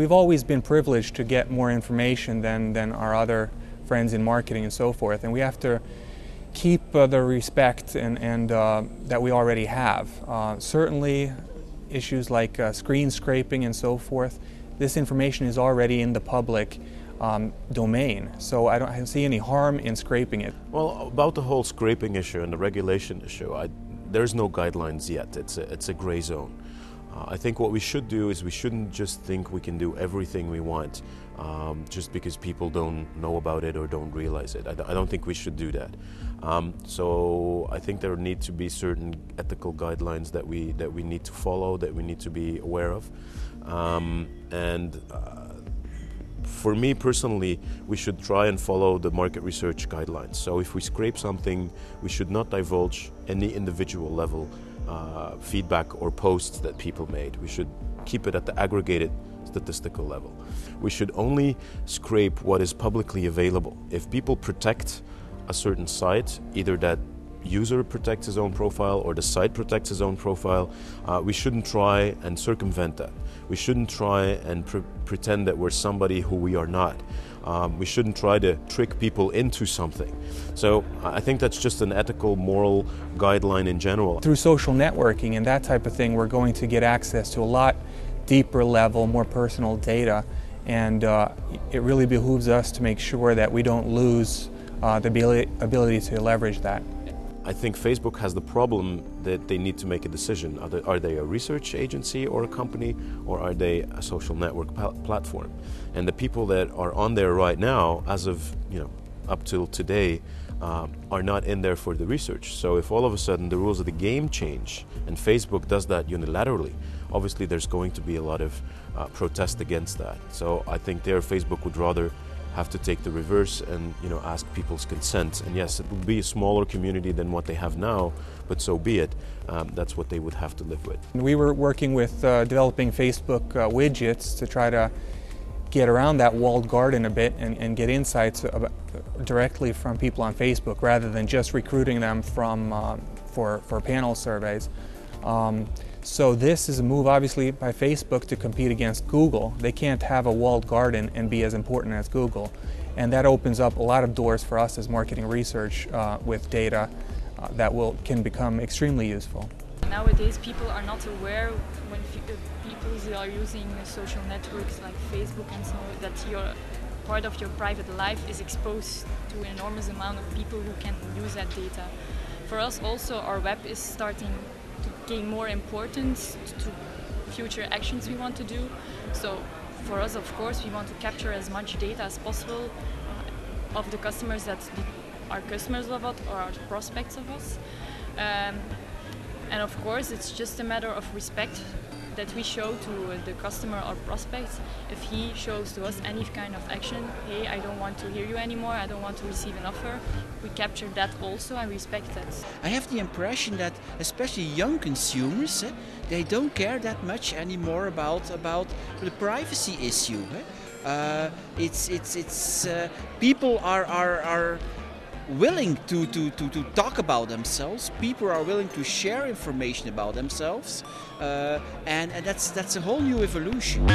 we've always been privileged to get more information than our other friends in marketing and so forth, and we have to keep the respect and that we already have. Certainly issues like screen scraping and so forth, this information is already in the public domain, so I don't see any harm in scraping it. Well, about the whole scraping issue and the regulation issue, there's no guidelines yet. It's a gray zone. I think what we should do is we shouldn't just think we can do everything we want just because people don't know about it or don't realize it. I don't think we should do that. So I think there need to be certain ethical guidelines that we need to follow, that we need to be aware of. For me personally, we should try and follow the market research guidelines. So if we scrape something, we should not divulge any individual level feedback or posts that people made. We should keep it at the aggregated statistical level. We should only scrape what is publicly available. If people protect a certain site, either that user protects his own profile or the site protects his own profile, we shouldn't try and circumvent that. We shouldn't try and pretend that we're somebody who we are not. We shouldn't try to trick people into something. So I think that's just an ethical, moral guideline in general. Through social networking and that type of thing, we're going to get access to a lot deeper level, more personal data, and it really behooves us to make sure that we don't lose the ability to leverage that. I think Facebook has the problem that they need to make a decision. Are they a research agency or a company, or are they a social network platform? And the people that are on there right now, as of up till today, are not in there for the research. So if all of a sudden the rules of the game change and Facebook does that unilaterally, obviously there's going to be a lot of protest against that. So I think there Facebook would rather have to take the reverse and ask people's consent. And yes, it will be a smaller community than what they have now, but so be it. That's what they would have to live with. We were working with developing Facebook widgets to try to get around that walled garden a bit and get insights directly from people on Facebook rather than just recruiting them for panel surveys. So this is a move obviously by Facebook to compete against Google. They can't have a walled garden and be as important as Google. And that opens up a lot of doors for us as marketing research with data that can become extremely useful. Nowadays people are not aware when people are using social networks like Facebook and so that part of your private life is exposed to an enormous amount of people who can use that data. For us also, our web is starting to gain more importance to future actions we want to do. So for us, of course, we want to capture as much data as possible of the customers that are customers of us or are prospects of us. And of course, it's just a matter of respect that we show to the customer or prospects. If he shows to us any kind of action, hey, I don't want to hear you anymore, I don't want to receive an offer, we capture that also and respect that. I have the impression that especially young consumers, they don't care that much anymore about the privacy issue. People are willing to talk about themselves. People are willing to share information about themselves, and that's a whole new evolution.